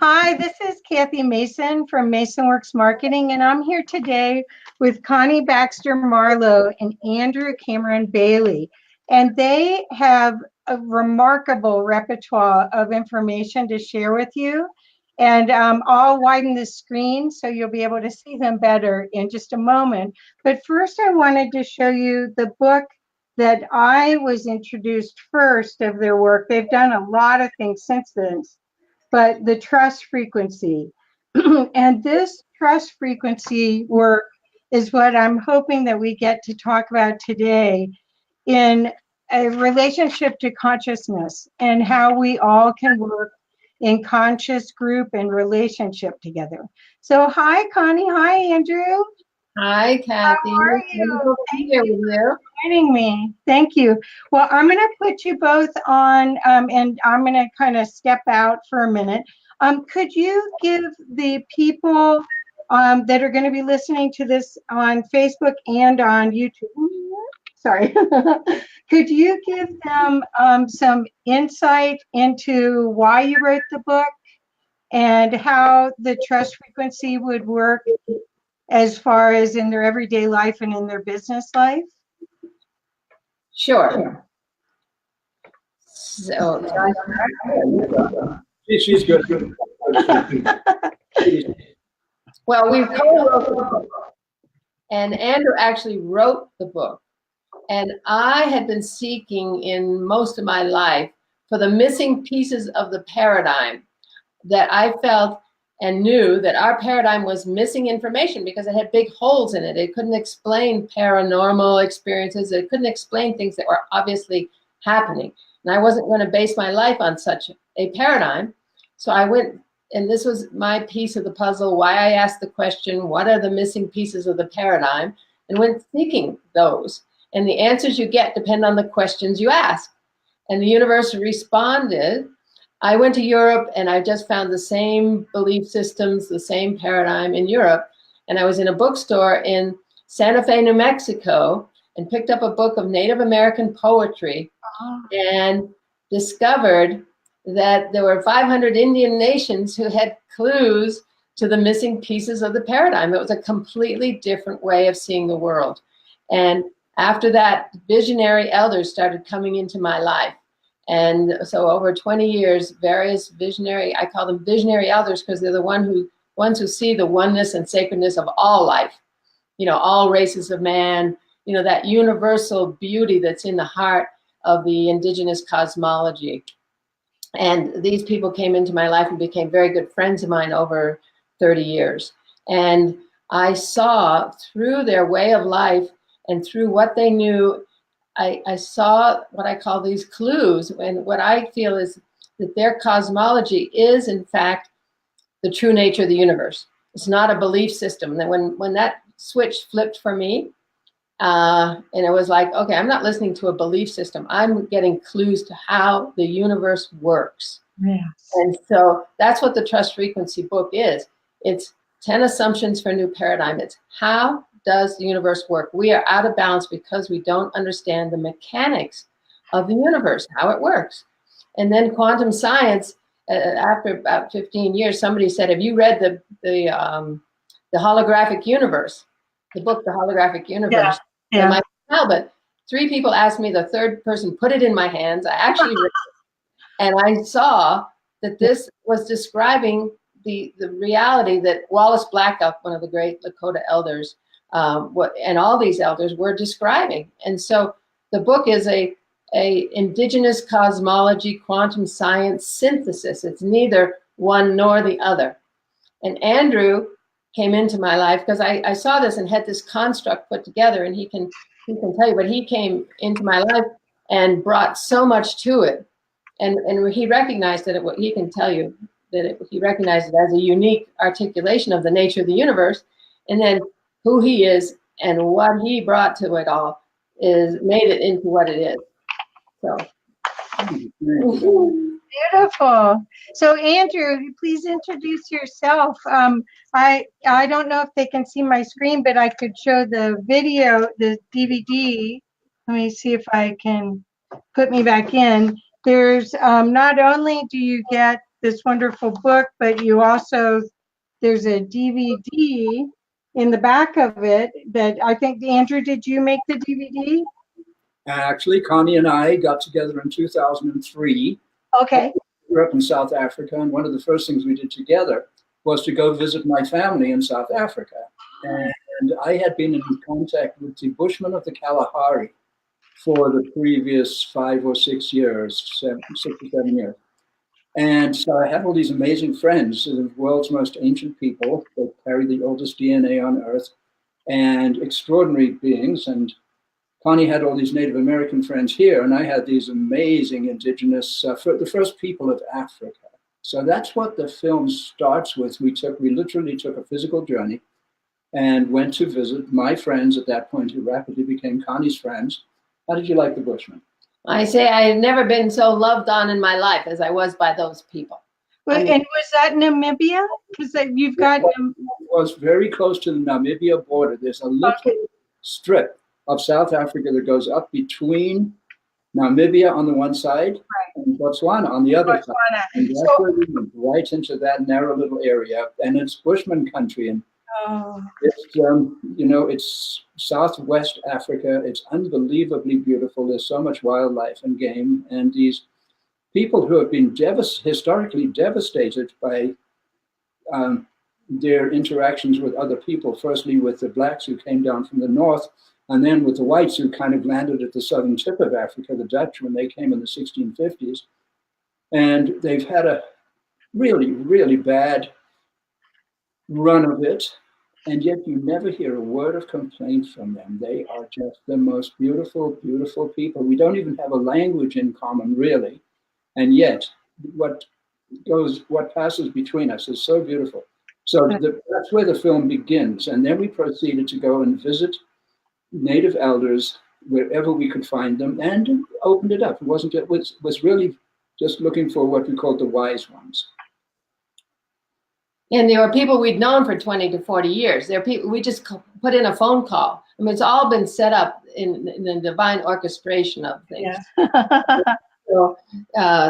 Hi, this is Kathy Mason from MasonWorks Marketing, and I'm here today with Connie Baxter Marlowe and Andrew Cameron Bailey. And they have a remarkable repertoire of information to share with you. And I'll widen the screen so you'll be able to see them better in just a moment. But first, I wanted to show you the book that I was introduced first of their work. They've done a lot of things since then, but the trust frequency. And this trust frequency work is what I'm hoping that we get to talk about today in a relationship to consciousness and how we all can work in conscious group and relationship together. So hi, Connie. Hi, Andrew. Hi, Kathy. How are you? Wonderful to be here with you. Joining me. Thank you. Well, I'm going to put you both on, and I'm going to kind of step out for a minute. Could you give the people that are going to be listening to this on Facebook and on YouTube, sorry, could you give them some insight into why you wrote the book and how the trust frequency would work as far as in their everyday life and in their business life? Sure. So, She's good. well, we co-wrote the book, and Andrew actually wrote the book. And I had been seeking in most of my life for the missing pieces of the paradigm that I felt and knew that our paradigm was missing information because it had big holes in it. It couldn't explain paranormal experiences. It couldn't explain things that were obviously happening. And I wasn't going to base my life on such a paradigm. So I went, and this was my piece of the puzzle, why I asked the question, what are the missing pieces of the paradigm? And went seeking those. And the answers you get depend on the questions you ask. And the universe responded. I went to Europe and I just found the same belief systems, the same paradigm in Europe. And I was in a bookstore in Santa Fe, New Mexico, and picked up a book of Native American poetry and discovered that there were 500 Indian nations who had clues to the missing pieces of the paradigm. It was a completely different way of seeing the world. And after that, visionary elders started coming into my life. And so over 20 years, various visionary, I call them visionary elders because they're the ones who see the oneness and sacredness of all life, all races of man, that universal beauty that's in the heart of the indigenous cosmology. And these people came into my life and became very good friends of mine over 30 years. And I saw through their way of life and through what they knew, I saw what I call these clues. And what I feel is that their cosmology is, in fact, the true nature of the universe. It's not a belief system. And when that switch flipped for me, and it was like, okay, I'm not listening to a belief system. I'm getting clues to how the universe works. Yes. And so that's what the Trust Frequency book is. It's 10 assumptions for a new paradigm. It's how does the universe work? We are out of balance because we don't understand the mechanics of the universe, how it works. And then quantum science, after about 15 years, somebody said, have you read the Holographic Universe? The book, The Holographic Universe. Yeah. And no, but 3 people asked me, the third person put it in my hands. I actually read it, and I saw that this was describing the reality that Wallace Blackout, one of the great Lakota elders, and all these elders were describing. And so the book is a indigenous cosmology, quantum science synthesis. It's neither one nor the other. And Andrew came into my life because I saw this and had this construct put together, and he can tell you, but he came into my life and brought so much to it. And he recognized that he can tell you that he recognized it as a unique articulation of the nature of the universe, and then who he is and what he brought to it all made it into what it is. So. Beautiful. So Andrew, please introduce yourself. I don't know if they can see my screen, but I could show the video, the DVD. Let me see if I can put me back in. There's not only do you get this wonderful book, but you also, there's a DVD in the back of it that I think, Andrew, did you make the DVD? Actually, Connie and I got together in 2003. Okay. We grew up in South Africa, and one of the first things we did together was to go visit my family in South Africa. And I had been in contact with the Bushmen of the Kalahari for the previous 5 or 6 years, 6 or 7 years. And so I had all these amazing friends, the world's most ancient people that carry the oldest DNA on Earth, and extraordinary beings. And Connie had all these Native American friends here, and I had these amazing indigenous, the first people of Africa. So that's what the film starts with. We literally took a physical journey and went to visit my friends at that point, who rapidly became Connie's friends. How did you like the Bushmen? I say I had never been so loved on in my life as I was by those people. Well, and was that Namibia? Because you've got... It was very close to the Namibia border. There's a little strip of South Africa that goes up between Namibia on the one side and Botswana on the other side. And that's where we went, right into that narrow little area. And it's Bushman country. And it's, it's Southwest Africa. It's unbelievably beautiful. There's so much wildlife and game. And these people who have been historically devastated by their interactions with other people, firstly with the blacks who came down from the north, and then with the whites who kind of landed at the southern tip of Africa, the Dutch, when they came in the 1650s. And they've had a really, really bad run of it. And yet you never hear a word of complaint from them. They are just the most beautiful, beautiful people. We don't even have a language in common, really. And yet what passes between us is so beautiful. So that's where the film begins. And then we proceeded to go and visit Native elders wherever we could find them, and opened it up. It was really just looking for what we called the wise ones. And there were people we'd known for 20 to 40 years. There are people we just put in a phone call. I mean, it's all been set up in the divine orchestration of things. Yeah. So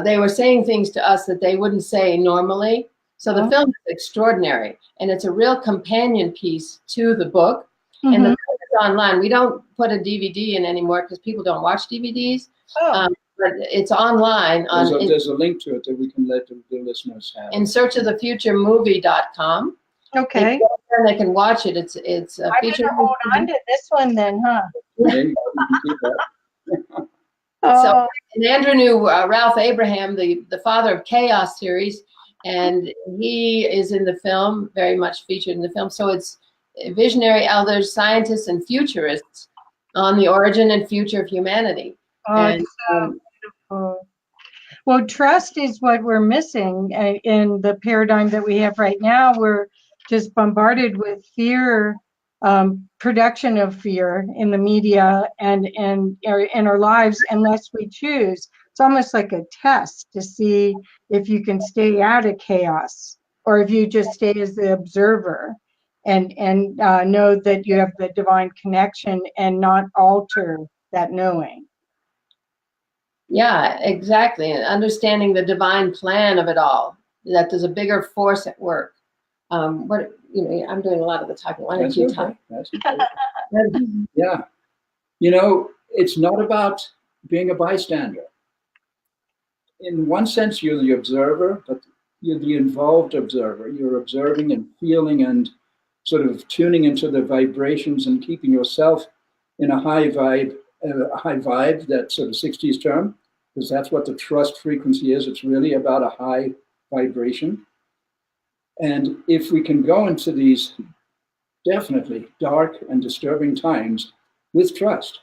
they were saying things to us that they wouldn't say normally. So the film is extraordinary, and it's a real companion piece to the book. And the film is online. We don't put a DVD in anymore because people don't watch DVDs. But it's online. There's a link to it that we can let the listeners have. InSearchOfTheFutureMovie.com. Okay. And they can watch it. It's a feature. I better hold on to this one then, huh? So, and Andrew knew Ralph Abraham, the father of Chaos series, and he is in the film, very much featured in the film. So it's visionary elders, scientists, and futurists on the origin and future of humanity. It's so beautiful. Well, trust is what we're missing in the paradigm that we have right now. We're just bombarded with fear, production of fear in the media and in our lives unless we choose. It's almost like a test to see if you can stay out of chaos or if you just stay as the observer and know that you have the divine connection and not alter that knowing. Yeah, exactly. And understanding the divine plan of it all, that there's a bigger force at work. I'm doing a lot of the talking. Why don't you talk? Yeah. It's not about being a bystander. In one sense, you're the observer, but you're the involved observer. You're observing and feeling and sort of tuning into the vibrations and keeping yourself in a high vibe, that sort of 60s term, because that's what the trust frequency is. It's really about a high vibration. And if we can go into these definitely dark and disturbing times with trust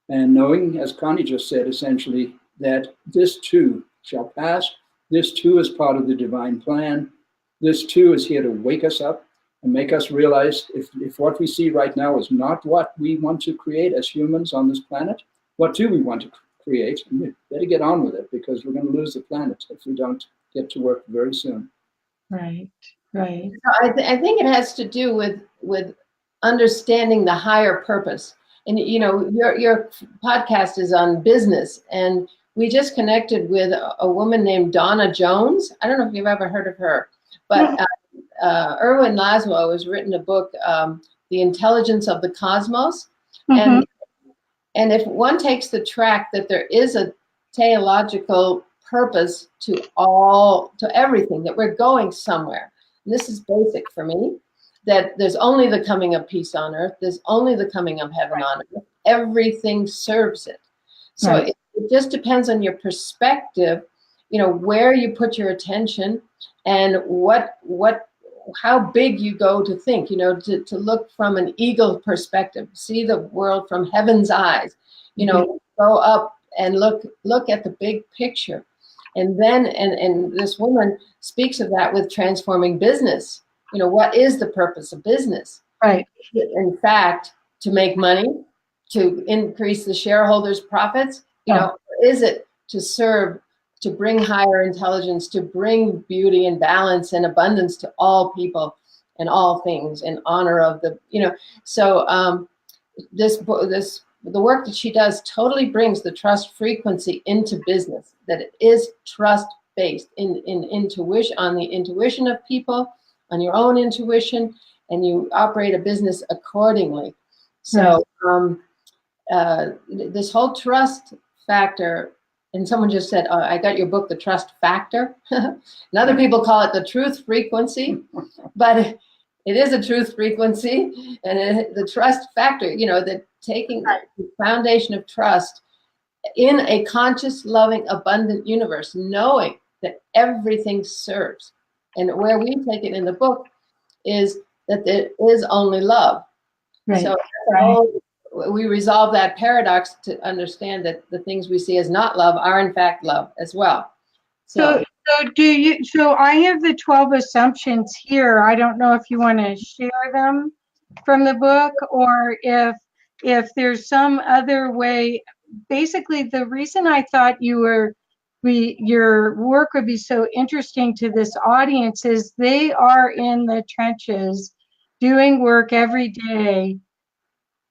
and knowing, as Connie just said, essentially, that this too shall pass. This too is part of the divine plan. This too is here to wake us up and make us realize if what we see right now is not what we want to create as humans on this planet, what do we want to create? And we better get on with it, because we're going to lose the planet if we don't get to work very soon. Right. I think it has to do with understanding the higher purpose. And your podcast is on business, and we just connected with a woman named Donna Jones. I don't know if you've ever heard of her, but Erwin Laszlo has written a book, The Intelligence of the Cosmos. Mhm. And if one takes the track that there is a teleological purpose to everything, that we're going somewhere. And this is basic for me, that there's only the coming of peace on earth. There's only the coming of heaven on earth. Everything serves it. So Right. it just depends on your perspective, where you put your attention and how big you go to think, to look from an eagle perspective, see the world from heaven's eyes, go up and look at the big picture. And then, and this woman speaks of that with transforming business. What is the purpose of business? Right. In fact, to make money, to increase the shareholders' profits, or is it to serve, to bring higher intelligence, to bring beauty and balance and abundance to all people and all things in honor of the, so the work that she does totally brings the trust frequency into business, that it is trust based in intuition, on the intuition of people, on your own intuition, and you operate a business accordingly. So this whole trust factor, and someone just said, I got your book, The Trust Factor. And other people call it the truth frequency, but it is a truth frequency. And the trust factor, that taking the foundation of trust in a conscious, loving, abundant universe, knowing that everything serves. And where we take it in the book is that there is only love. Right. So we resolve that paradox to understand that the things we see as not love are in fact love as well. So I have the 12 assumptions here. I don't know if you want to share them from the book, or if there's some other way. Basically, the reason I thought your work would be so interesting to this audience is they are in the trenches doing work every day,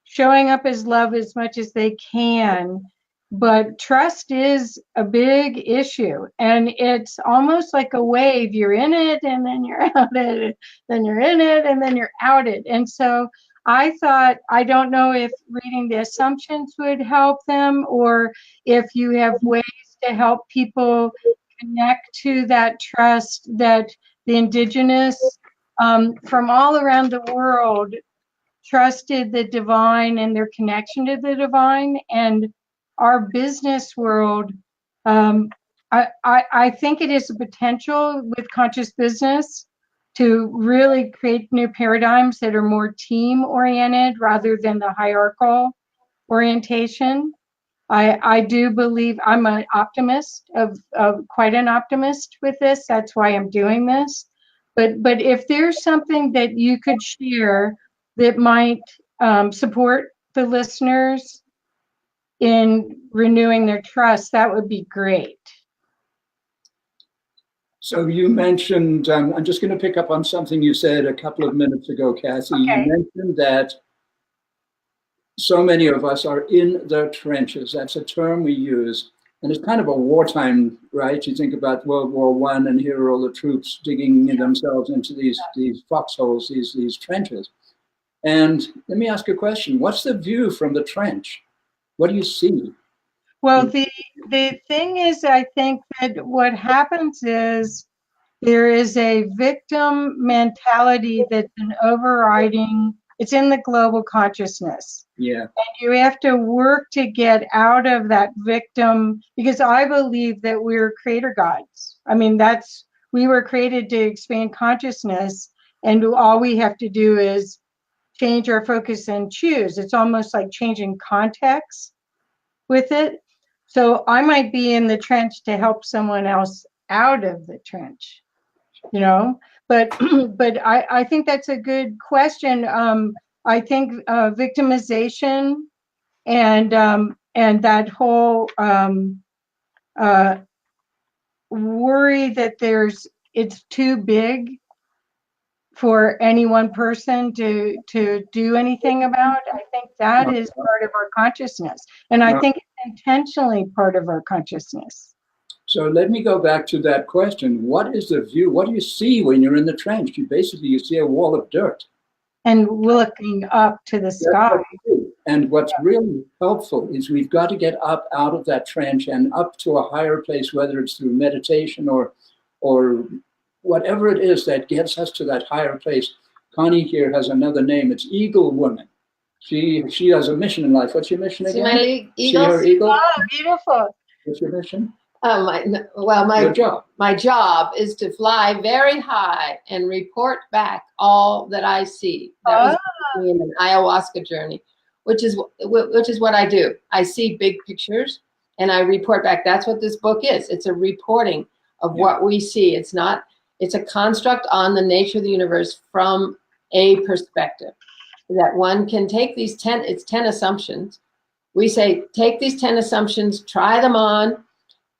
showing up as love as much as they can. But trust is a big issue, and it's almost like a wave. You're in it, and then you're out it, then you're in it, and then you're out it. And so I thought, I don't know if reading the assumptions would help them, or if you have ways to help people connect to that trust that the indigenous from all around the world trusted the divine and their connection to the divine. And our business world, I think it is a potential with conscious business to really create new paradigms that are more team oriented rather than the hierarchical orientation. I do believe, I'm an optimist, of quite an optimist with this. That's why I'm doing this. But if there's something that you could share that might support the listeners in renewing their trust, that would be great. So you mentioned, I'm just going to pick up on something you said a couple of minutes ago, Cassie. Okay. You mentioned that so many of us are in the trenches. That's a term we use. And it's kind of a wartime, right? You think about World War I, and here are all the troops digging themselves into these foxholes, these trenches. And let me ask you a question. What's the view from the trench? What do you see? Well, the thing is, I think that what happens is there is a victim mentality that's an overriding, it's in the global consciousness. Yeah. And you have to work to get out of that victim, because I believe that we're creator gods. I mean, we were created to expand consciousness, and all we have to do is change our focus and choose. It's almost like changing context with it. So I might be in the trench to help someone else out of the trench, but I think that's a good question. I think victimization and that whole worry that it's too big for any one person to do anything about, I think that is part of our consciousness. And I think it's intentionally part of our consciousness. So let me go back to that question. What is the view? What do you see when you're in the trench? You see a wall of dirt. And looking up to the sky. And what's really helpful is we've got to get up out of that trench and up to a higher place, whether it's through meditation or whatever it is that gets us to that higher place. Connie here has another name. It's Eagle Woman. She has a mission in life. What's your mission again? See my eagles? See her eagle? Oh, beautiful. What's your mission? My job. My job is to fly very high and report back all that I see. That was in an ayahuasca journey, which is what I do. I see big pictures and I report back. That's what this book is. It's a reporting of what we see. It's a construct on the nature of the universe from a perspective that one can take these 10 assumptions. We say, take these 10 assumptions, try them on,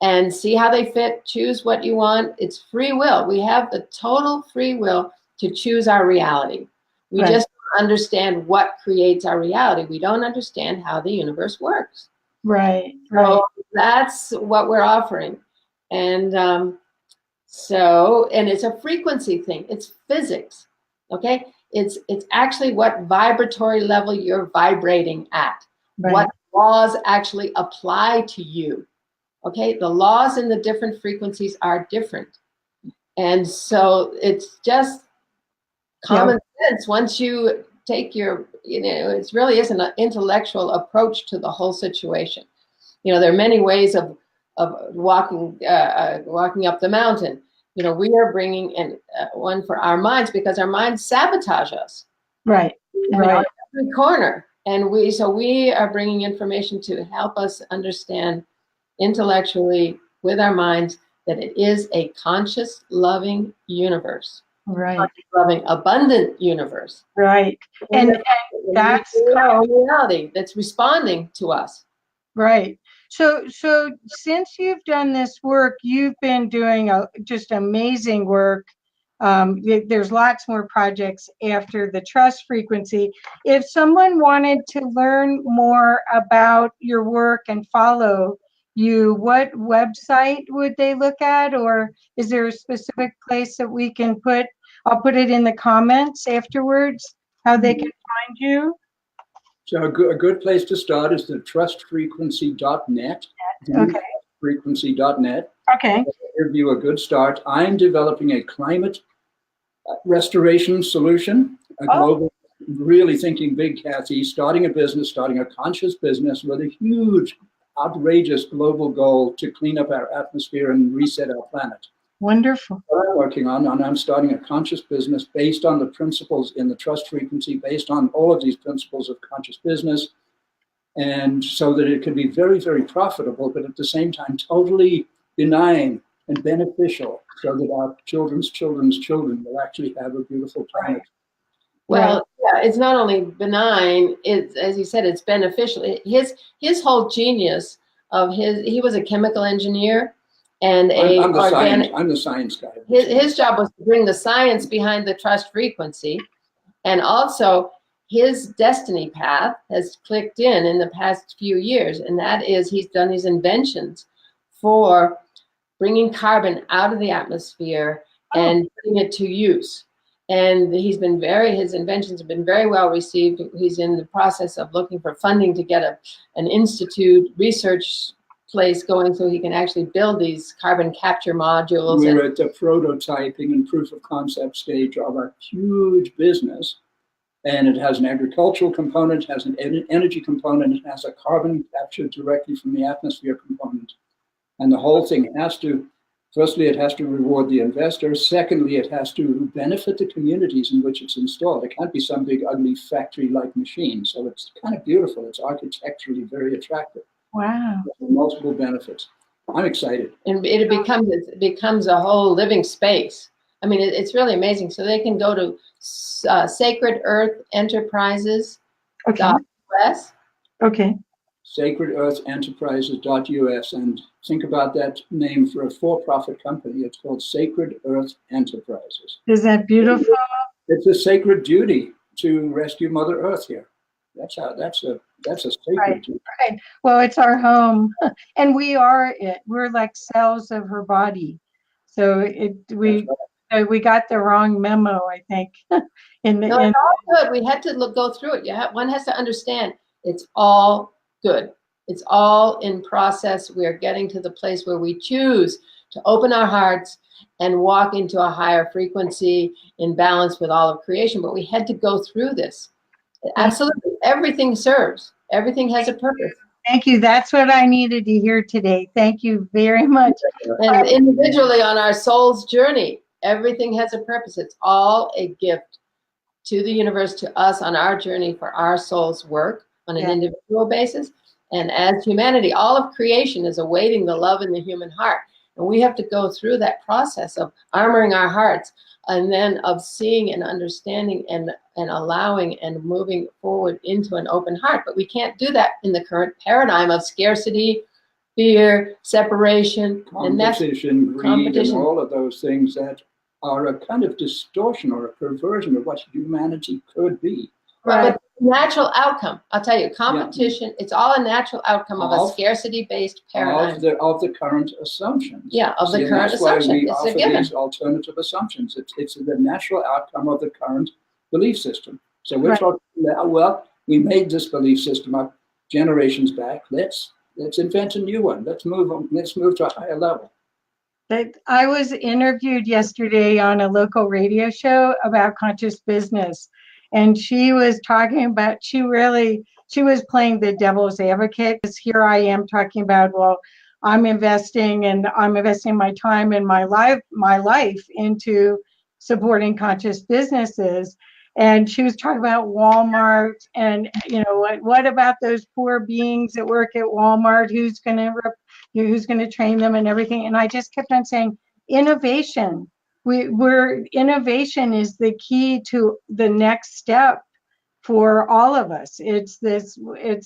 and see how they fit, choose what you want. It's free will. We have the total free will to choose our reality. We just don't understand what creates our reality. We don't understand how the universe works. Right. So that's what we're offering. And and it's a frequency thing. It's physics, okay? It's actually what vibratory level you're vibrating at. Right. What laws actually apply to you. Okay, the laws in the different frequencies are different. And so it's just common sense. Once you take it really is an intellectual approach to the whole situation. There are many ways of walking up the mountain. We are bringing in one for our minds because our minds sabotage us. Right. On every corner. And we are bringing information to help us understand intellectually with our minds that it is a conscious, loving universe. Right. Conscious, loving, abundant universe. Right. And that's our reality that's responding to us. Right. So since you've done this work, you've been doing just amazing work. There's lots more projects after the trust frequency. If someone wanted to learn more about your work and follow you, what website would they look at? Or is there a specific place that we can put? I'll put it in the comments afterwards, how they can find you. So a good place to start is the trustfrequency.net. Okay. Frequency.net. Okay. I'll give you a good start. I'm developing a climate restoration solution, a global, really thinking big, Kathy, starting a conscious business with a huge, outrageous global goal to clean up our atmosphere and reset our planet. Wonderful. What I'm working on, and I'm starting a conscious business based on the principles in the trust frequency, based on all of these principles of conscious business, and so that it can be very, very profitable, but at the same time, totally benign and beneficial, so that our children's children's children will actually have a beautiful planet. Well, yeah, it's not only benign, it's, as you said, it's beneficial. His whole genius of he was a chemical engineer and I'm the science guy. His job was to bring the science behind the trust frequency, and also his destiny path has clicked in the past few years, and that is he's done these inventions for bringing carbon out of the atmosphere and putting it to use. And his inventions have been very well received. He's in the process of looking for funding to get an institute research place going so he can actually build these carbon capture modules. We're at the prototyping and proof of concept stage of a huge business. And it has an agricultural component, has an energy component, it has a carbon capture directly from the atmosphere component. And the whole thing has to, firstly, it has to reward the investor. Secondly, it has to benefit the communities in which it's installed. It can't be some big, ugly factory-like machine. So it's kind of beautiful. It's architecturally very attractive. Wow. Multiple benefits. I'm excited. And it becomes a whole living space. I mean, it's really amazing. So they can go to Sacred Earth Enterprises.us. Okay. Sacred Earth Enterprises.us, and think about that name for a for-profit company. It's called Sacred Earth Enterprises. Is that beautiful? It's a sacred duty to rescue Mother Earth here. That's That's a sacred Right. to Right. Well, it's our home, and we are it. We're like cells of her body. So we got the wrong memo, I think. No, it's all good. We had to go through it. One has to understand it's all good. It's all in process. We are getting to the place where we choose to open our hearts and walk into a higher frequency in balance with all of creation. But we had to go through this. Absolutely. Everything serves. Everything has a purpose. Thank you. That's what I needed to hear today. Thank you very much. And individually on our soul's journey, everything has a purpose. It's all a gift to the universe, to us on our journey for our soul's work on an individual basis. And as humanity, all of creation is awaiting the love in the human heart. And we have to go through that process of armoring our hearts and then of seeing and understanding and allowing and moving forward into an open heart. But we can't do that in the current paradigm of scarcity, fear, separation, competition, greed, and all of those things that are a kind of distortion or a perversion of what humanity could be. Right. But natural outcome, I'll tell you, competition, it's all a natural outcome of a scarcity-based paradigm. Of the current assumptions. Yeah, of the current assumptions. That's why we offer these alternative assumptions. It's the natural outcome of the current belief system. So we're talking about, well, we made this belief system up generations back. Let's invent a new one. Let's move on. Let's move to a higher level. I was interviewed yesterday on a local radio show about conscious business. And she was talking about, she was playing the devil's advocate, because here I am talking about, well, I'm investing my time and my life into supporting conscious businesses. And she was talking about Walmart and, what about those poor beings that work at Walmart? Who's going to train them and everything? And I just kept on saying, innovation. Innovation is the key to the next step for all of us. It's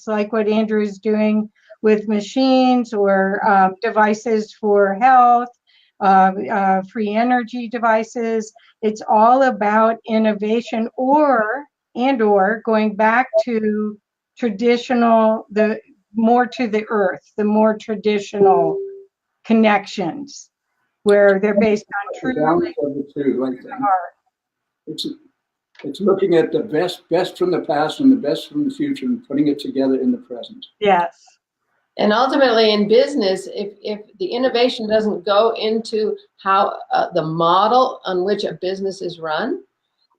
like what Andrew's doing with machines or devices for health, free energy devices. It's all about innovation or going back to traditional, the more to the earth, the more traditional connections, where they're based on truth. It's looking at the best from the past and the best from the future and putting it together in the present. Yes. And ultimately in business, if the innovation doesn't go into how the model on which a business is run,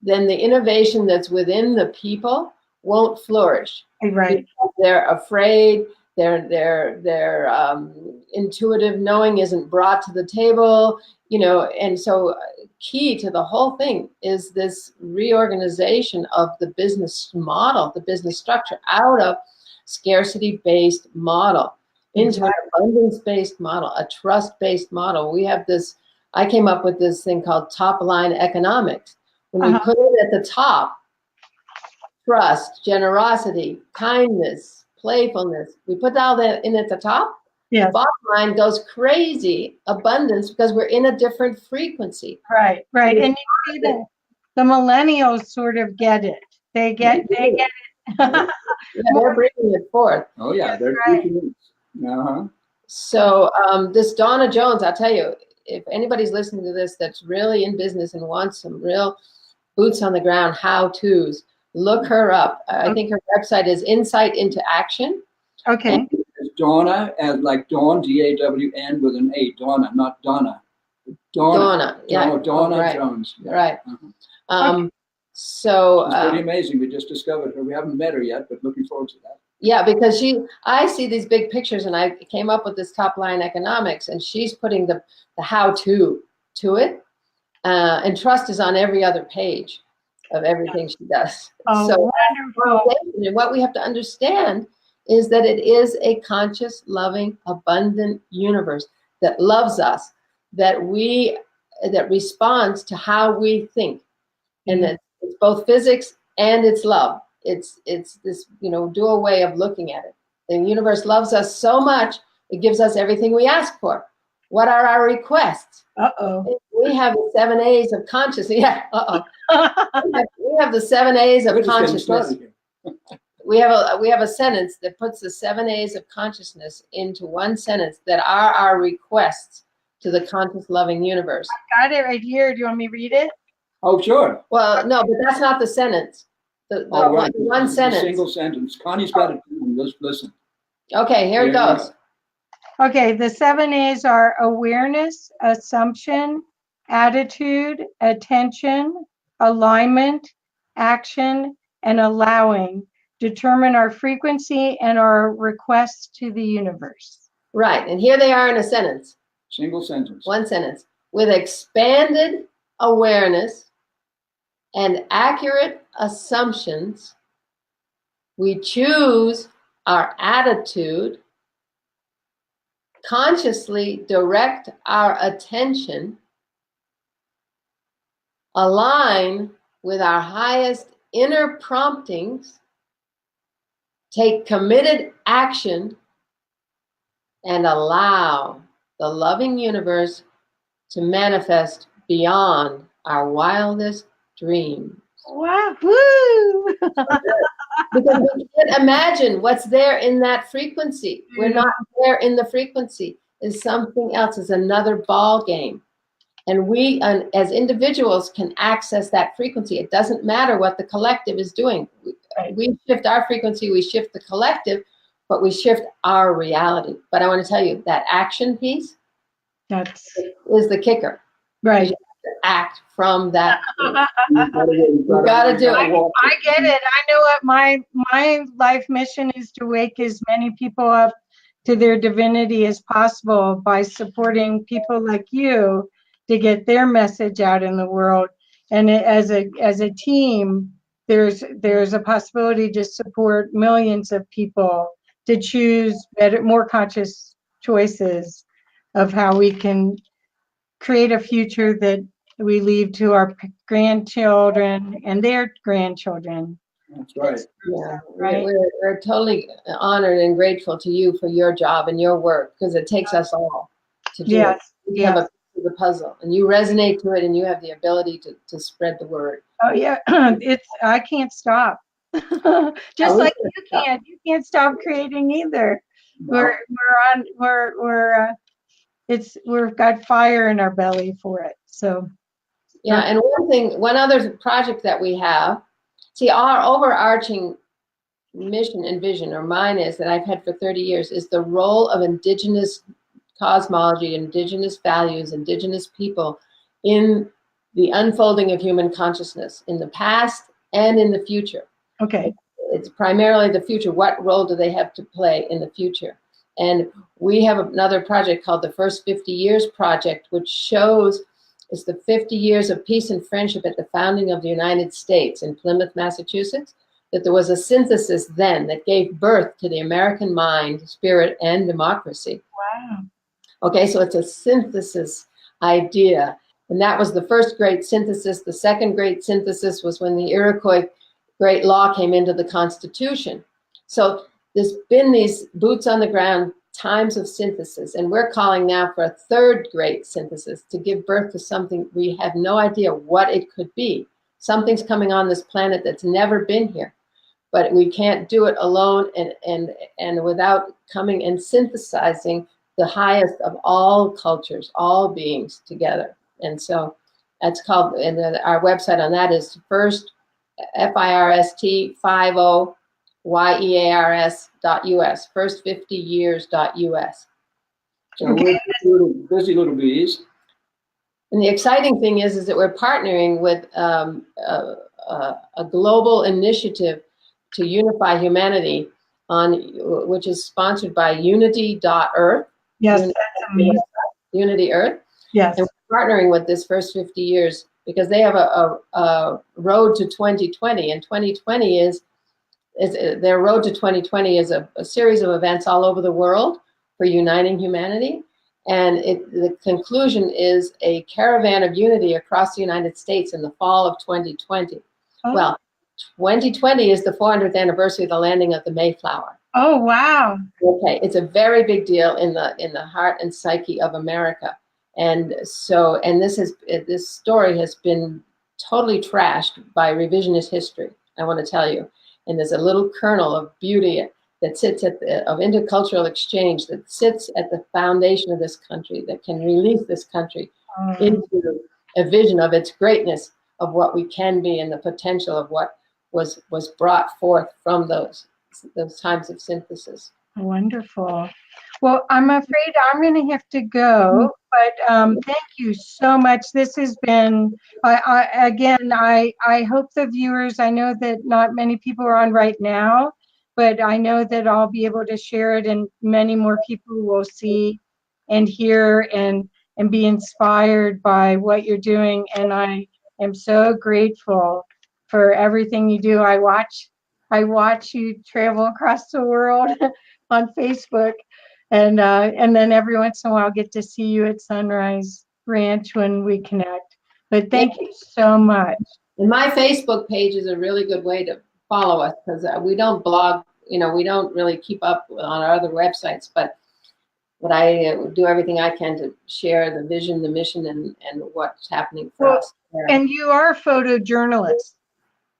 then the innovation that's within the people won't flourish. Right. They're afraid. Their intuitive knowing isn't brought to the table, and so key to the whole thing is this reorganization of the business model, the business structure, out of scarcity-based model into an abundance-based model, a trust-based model. We have this, I came up with this thing called top-line economics. When we put it at the top, trust, generosity, kindness, playfulness, we put all that in at the top. Yes. Bottom line goes crazy, abundance, because we're in a different frequency. Right. And you see that the millennials sort of get it. They get it. Yeah, they're bringing it forth. Oh yeah, they're bringing it. So this Donna Jones, I'll tell you, if anybody's listening to this that's really in business and wants some real boots on the ground how-tos, look her up. I think her website is Insight into Action. Okay. And it's Donna, as like Dawn, D-A-W-N with an A. Donna, not Donna. Donna, yeah. Donna Jones. Yeah. Right. So it's pretty amazing. We just discovered her. We haven't met her yet, but looking forward to that. Yeah, because I see these big pictures, and I came up with this top line economics, and she's putting the how-to to it, and trust is on every other page of everything she does. So wonderful. And what we have to understand is that it is a conscious, loving, abundant universe that loves us, that responds to how we think, and that it's both physics and it's love. It's this dual way of looking at it. The universe loves us so much it gives us everything we ask for. What are our requests? We have the 7 A's of consciousness. Yeah. We have the 7 A's of consciousness. we have a sentence that puts the 7 A's of consciousness into one sentence that are our requests to the conscious loving universe. Got it right here. Do you want me to read it? Oh, sure. Well, no, but that's not the sentence. The Right. one It's a sentence. single sentence. Connie's got it. Listen. Okay, here it goes. Okay, the 7 A's are awareness, assumption, attitude, attention, alignment, action, and allowing. Determine our frequency and our requests to the universe. Right, and here they are in a sentence. Single sentence. One sentence. With expanded awareness and accurate assumptions, we choose our attitude, consciously direct our attention, align with our highest inner promptings, take committed action, and allow the loving universe to manifest beyond our wildest dreams. Wow! Woo! Because we can't imagine what's there in that frequency. We're not there in the frequency. Is something else. Is another ball game. And we, as individuals, can access that frequency. It doesn't matter what the collective is doing. We shift our frequency, we shift the collective, but we shift our reality. But I want to tell you, that action piece is the kicker. Right. Act from that. You gotta do it. I get it. I know what my life mission is, to wake as many people up to their divinity as possible by supporting people like you to get their message out in the world. And as a team, there's a possibility to support millions of people to choose better, more conscious choices of how we can create a future that we leave to our grandchildren and their grandchildren. That's right. Yeah, Right. we're totally honored and grateful to you for your job and your work, because it takes us all to do it. We have a piece of the puzzle, and you resonate to it, and you have the ability to spread the word. Oh yeah, I can't stop. Just like you can't. You can't stop creating either. No. We've got fire in our belly for it. So Yeah, and one other project that we have, see, our overarching mission and vision, or mine is, that I've had for 30 years, is the role of indigenous cosmology, indigenous values, indigenous people in the unfolding of human consciousness in the past and in the future. okay. It's primarily the future. What role do they have to play in the future? And we have another project called the First 50 Years Project, which shows it's the 50 years of peace and friendship at the founding of the United States in Plymouth, Massachusetts, that there was a synthesis then that gave birth to the American mind, spirit, and democracy. Wow. Okay, so it's a synthesis idea. And that was the first great synthesis. The second great synthesis was when the Iroquois Great Law came into the Constitution. So there's been these boots on the ground times of synthesis, and we're calling now for a third great synthesis to give birth to something we have no idea what it could be. Something's coming on this planet that's never been here, but we can't do it alone and without coming and synthesizing the highest of all cultures, all beings together. And so that's called, and our website on that is first, FIRST 50 YEARS.US, first50years.us. So we're busy little bees. And the exciting thing is that we're partnering with a global initiative to unify humanity, which is sponsored by Unity.Earth. Yes, that's amazing. Unity Earth. Yes. And we're partnering with this First 50 Years because they have a road to 2020, and 2020 is their road to 2020 is a series of events all over the world for uniting humanity. And the conclusion is a caravan of unity across the United States in the fall of 2020. Oh. Well, 2020 is the 400th anniversary of the landing of the Mayflower. Oh, wow. Okay, it's a very big deal in the heart and psyche of America. And so, and this story has been totally trashed by revisionist history, I want to tell you. And there's a little kernel of beauty that sits of intercultural exchange that sits at the foundation of this country, that can release this country into a vision of its greatness, of what we can be, and the potential of what was brought forth from those times of synthesis. Wonderful. Well, I'm afraid I'm going to have to go, but thank you so much. This has been, I hope the viewers, I know that not many people are on right now, but I know that I'll be able to share it, and many more people will see and hear and be inspired by what you're doing. And I am so grateful for everything you do. I watch you travel across the world on Facebook, and then every once in a while get to see you at Sunrise Ranch when we connect. But thank you so much. And my Facebook page is a really good way to follow us, because we don't blog, we don't really keep up on our other websites, but I do everything I can to share the vision, the mission, and what's happening for us. And you are a photojournalist.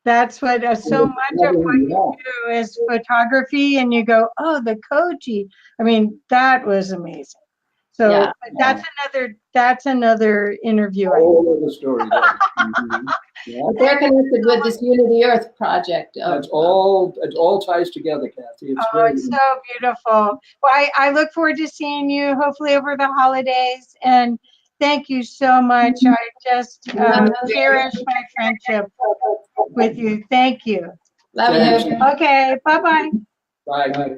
That's what so much of what you do is photography, and you go, oh, the Koji. I mean, that was amazing. So yeah. that's another interview. All of the story. Yeah. But they're connected with this Unity Earth project. It all ties together, Kathy. It's so beautiful. Well, I look forward to seeing you hopefully over the holidays, and thank you so much. I just cherish my friendship with you. Thank you. Love you. Okay, bye-bye. Bye.